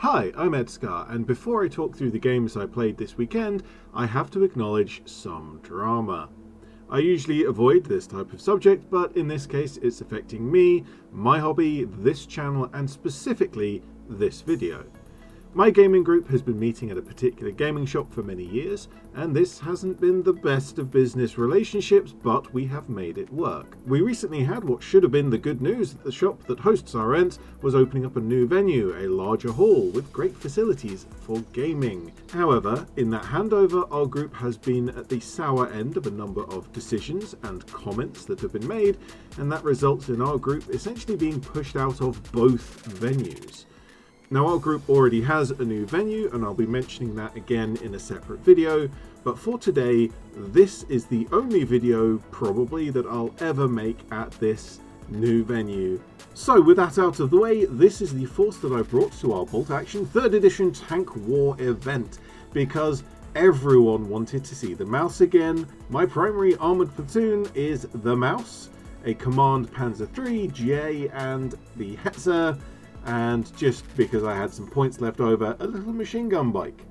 Hi, I'm ED-SKaR, and before I talk through the games I played this weekend, I have to acknowledge some drama. I usually avoid this type of subject, but in this case it's affecting me, my hobby, this channel, and specifically this video. My gaming group has been meeting at a particular gaming shop for many years, and this hasn't been the best of business relationships, but we have made it work. We recently had what should have been the good news that the shop that hosts our events was opening up a new venue, a larger hall with great facilities for gaming. However, in that handover, our group has been at the sour end of a number of decisions and comments that have been made, and that results in our group essentially being pushed out of both venues. Now, our group already has a new venue, and I'll be mentioning that again in a separate video, but for today, this is the only video probably that I'll ever make at this new venue. So with that out of the way, this is the force that I brought to our Bolt Action 3rd edition Tank War event, because everyone wanted to see the Mouse again. My primary armoured platoon is the Mouse, a Command Panzer III, GA, and the Hetzer, and just because I had some points left over, a little machine gun bike.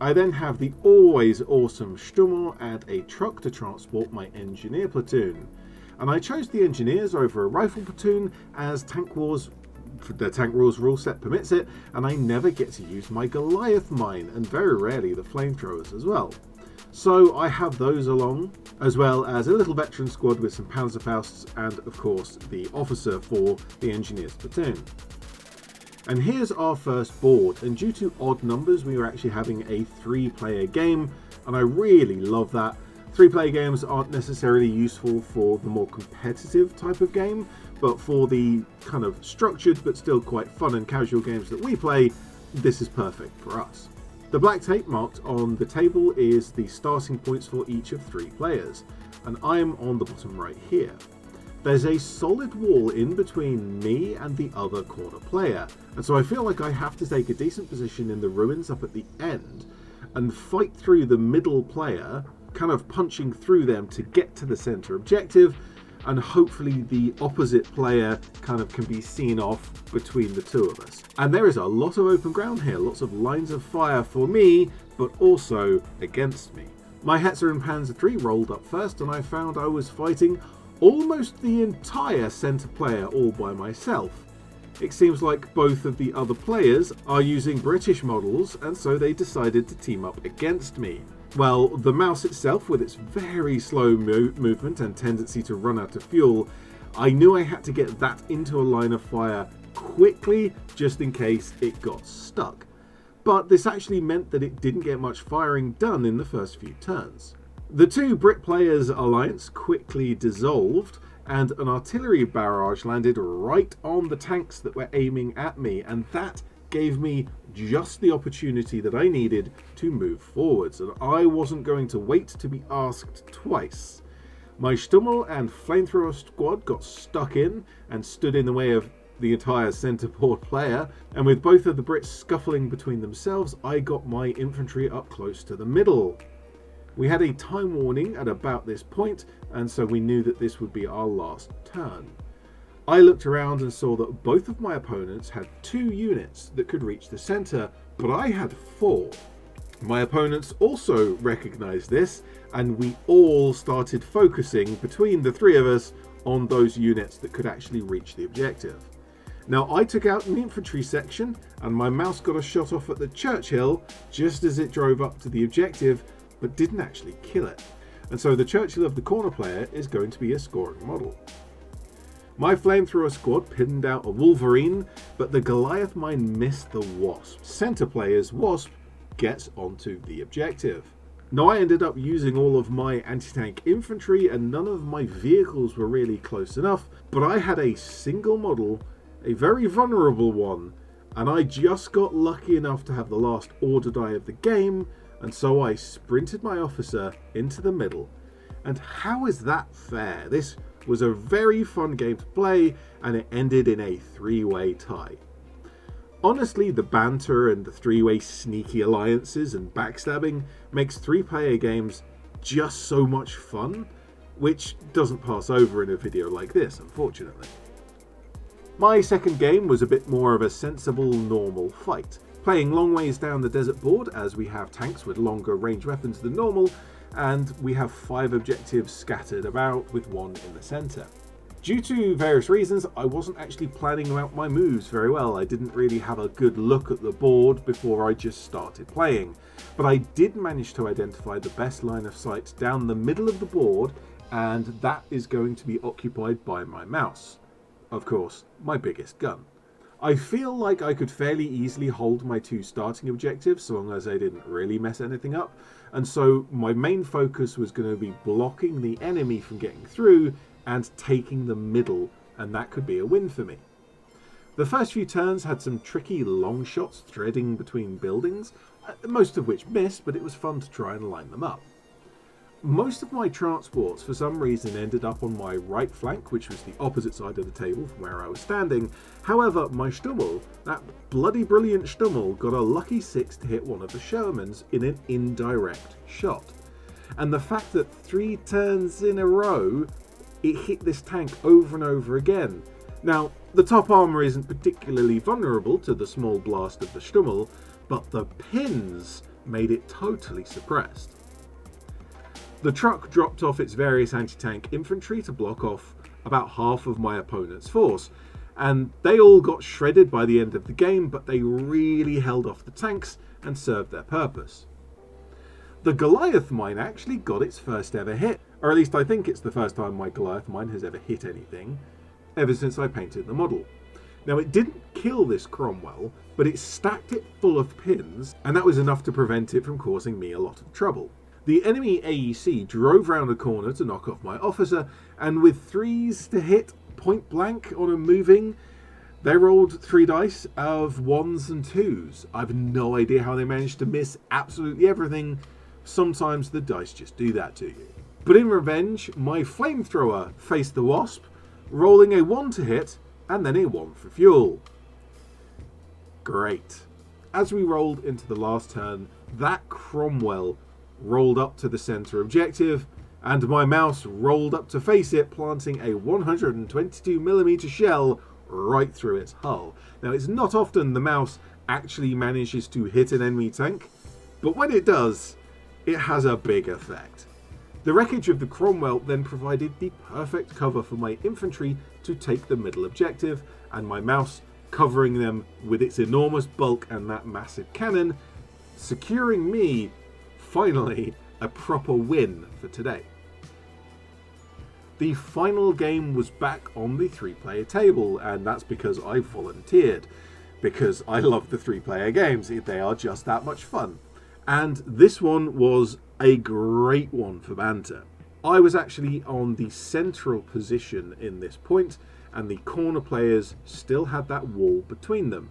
I then have the always awesome Stummel and a truck to transport my engineer platoon. And I chose the engineers over a rifle platoon as the Tank Wars rule set permits it, and I never get to use my Goliath mine, and very rarely the flamethrowers as well. So I have those along, as well as a little veteran squad with some Panzerfausts and of course the officer for the engineers platoon. And here's our first board, and due to odd numbers we were actually having a 3-player game, and I really love that. 3-player games aren't necessarily useful for the more competitive type of game, but for the kind of structured but still quite fun and casual games that we play, this is perfect for us. The black tape marked on the table is the starting points for each of 3 players, and I'm on the bottom right here. There's a solid wall in between me and the other corner player, and so I feel like I have to take a decent position in the ruins up at the end and fight through the middle player, kind of punching through them to get to the center objective, and hopefully the opposite player kind of can be seen off between the two of us. And there is a lot of open ground here, lots of lines of fire for me, but also against me. My Hetzer and Panzer III rolled up first, and I found I was fighting almost the entire centre player all by myself. It seems like both of the other players are using British models, and so they decided to team up against me. Well, the Mouse itself, with its very slow movement and tendency to run out of fuel, I knew I had to get that into a line of fire quickly just in case it got stuck. But this actually meant that it didn't get much firing done in the first few turns. The 2 Brit players' alliance quickly dissolved, and an artillery barrage landed right on the tanks that were aiming at me, and that gave me just the opportunity that I needed to move forwards, and I wasn't going to wait to be asked twice. My Stummel and flamethrower squad got stuck in and stood in the way of the entire centerboard player, and with both of the Brits scuffling between themselves, I got my infantry up close to the middle. We had a time warning at about this point, and so we knew that this would be our last turn. I looked around and saw that both of my opponents had 2 units that could reach the center, but I had 4. My opponents also recognized this, and we all started focusing between the 3 of us on those units that could actually reach the objective. Now, I took out an infantry section, and my Mouse got a shot off at the Churchill just as it drove up to the objective, but didn't actually kill it. And so the Churchill of the corner player is going to be a scoring model. My flamethrower squad pinned out a Wolverine, but the Goliath mine missed the Wasp. Center player's Wasp gets onto the objective. Now, I ended up using all of my anti-tank infantry, and none of my vehicles were really close enough, but I had a single model, a very vulnerable one, and I just got lucky enough to have the last order die of the game, and so I sprinted my officer into the middle. And how is that fair? This was a very fun game to play, and it ended in a 3-way tie. Honestly, the banter and the 3-way sneaky alliances and backstabbing makes 3-player games just so much fun, which doesn't pass over in a video like this, unfortunately. My second game was a bit more of a sensible, normal fight. playing long ways down the desert board as we have tanks with longer range weapons than normal, and we have 5 objectives scattered about with 1 in the centre. Due to various reasons, I wasn't actually planning out my moves very well. I didn't really have a good look at the board before I just started playing, but I did manage to identify the best line of sight down the middle of the board, and that is going to be occupied by my mouse. Of course, my biggest gun. I feel like I could fairly easily hold my 2 starting objectives so long as I didn't really mess anything up, and so my main focus was going to be blocking the enemy from getting through and taking the middle, and that could be a win for me. The first few turns had some tricky long shots threading between buildings, most of which missed, but it was fun to try and line them up. Most of my transports for some reason ended up on my right flank, which was the opposite side of the table from where I was standing. However, my Stummel, that bloody brilliant Stummel, got a lucky 6 to hit one of the Shermans in an indirect shot. And the fact that 3 turns in a row, it hit this tank over and over again. Now, the top armour isn't particularly vulnerable to the small blast of the Stummel, but the pins made it totally suppressed. The truck dropped off its various anti-tank infantry to block off about half of my opponent's force, and they all got shredded by the end of the game, but they really held off the tanks and served their purpose. The Goliath mine actually got its first ever hit, or at least I think it's the first time my Goliath mine has ever hit anything, ever since I painted the model. Now, it didn't kill this Cromwell, but it stacked it full of pins, and that was enough to prevent it from causing me a lot of trouble. The enemy AEC drove round a corner to knock off my officer, and with 3s to hit point blank on a moving, they rolled 3 dice of 1s and 2s. I've no idea how they managed to miss absolutely everything. Sometimes the dice just do that to you. But in revenge, my flamethrower faced the Wasp, rolling a 1 to hit and then a 1 for fuel. Great. As we rolled into the last turn, that Cromwell rolled up to the centre objective, and my mouse rolled up to face it, planting a 122mm shell right through its hull. Now, it's not often the mouse actually manages to hit an enemy tank, but when it does, it has a big effect. The wreckage of the Cromwell then provided the perfect cover for my infantry to take the middle objective, and my mouse covering them with its enormous bulk and that massive cannon, securing me, finally, a proper win for today. The final game was back on the 3-player table, and that's because I volunteered, because I love the 3-player games. They are just that much fun. And this one was a great one for banter. I was actually on the central position in this point, and the corner players still had that wall between them.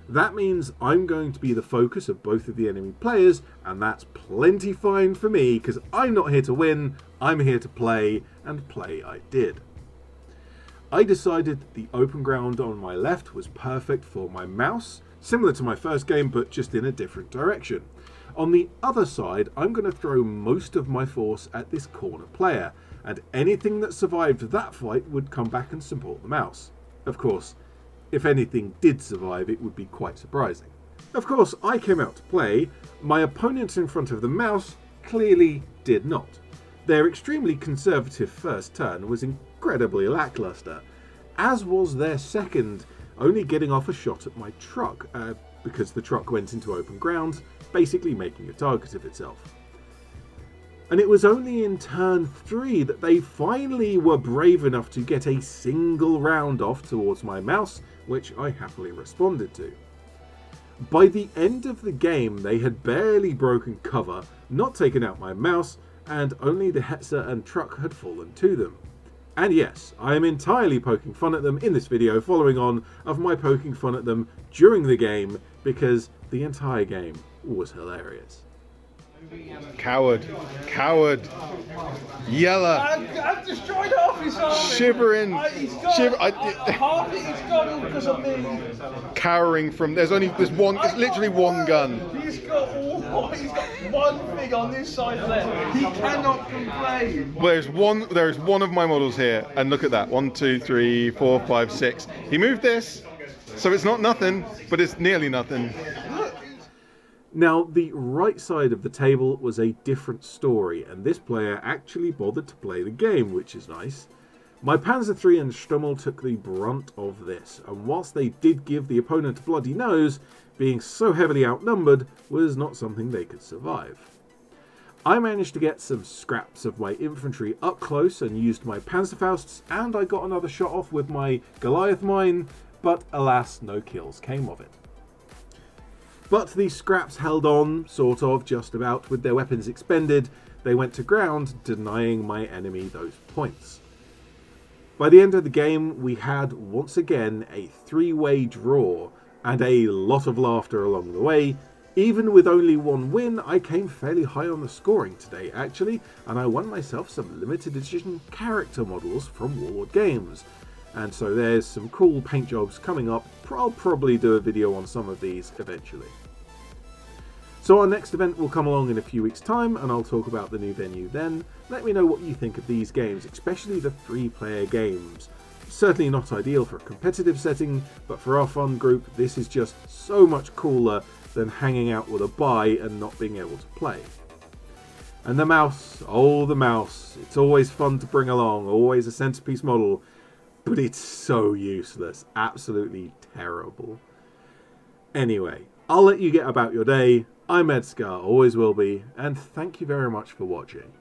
That means I'm going to be the focus of both of the enemy players, and that's plenty fine for me, because I'm not here to win, I'm here to play, and play I did. I decided that the open ground on my left was perfect for my mouse, similar to my first game, but just in a different direction. On the other side, I'm going to throw most of my force at this corner player, and anything that survived that fight would come back and support the mouse. Of course, if anything did survive, it would be quite surprising. Of course, I came out to play. My opponents in front of the mouse clearly did not. Their extremely conservative first turn was incredibly lackluster, as was their second, only getting off a shot at my truck, because the truck went into open ground, basically making a target of itself. And it was only in turn 3 that they finally were brave enough to get a single round off towards my mouse, which I happily responded to. By the end of the game, they had barely broken cover, not taken out my mouse, and only the Hetzer and truck had fallen to them. And yes, I am entirely poking fun at them in this video, following on of my poking fun at them during the game, because the entire game was hilarious. Coward. Coward. Yeller. I've destroyed half his army. Shivering. Half it is gone because of me. Cowering from... There's one... It's literally one gun. He's got one thing on this side left. He cannot complain. Well, there's one of my models here, and look at that. 1, 2, 3, 4, 5, 6. He moved this, so it's not nothing, but it's nearly nothing. Look, Now, the right side of the table was a different story, and this player actually bothered to play the game, which is nice. My Panzer III and Stummel took the brunt of this, and whilst they did give the opponent a bloody nose, being so heavily outnumbered was not something they could survive. I managed to get some scraps of my infantry up close and used my Panzerfausts, and I got another shot off with my Goliath mine, but alas, no kills came of it. But the scraps held on, sort of, just about, with their weapons expended. They went to ground, denying my enemy those points. By the end of the game, we had, once again, a three-way draw, and a lot of laughter along the way. Even with only one win, I came fairly high on the scoring today, actually, and I won myself some limited edition character models from Warlord Games. And so there's some cool paint jobs coming up. I'll probably do a video on some of these eventually. So our next event will come along in a few weeks' time, and I'll talk about the new venue then. Let me know what you think of these games, especially the 3-player games. Certainly not ideal for a competitive setting, but for our fun group, this is just so much cooler than hanging out with a buy and not being able to play. And the mouse, oh the mouse, it's always fun to bring along, always a centerpiece model, but it's so useless, absolutely terrible. Anyway, I'll let you get about your day. I'm ED-SKaR, always will be, and thank you very much for watching.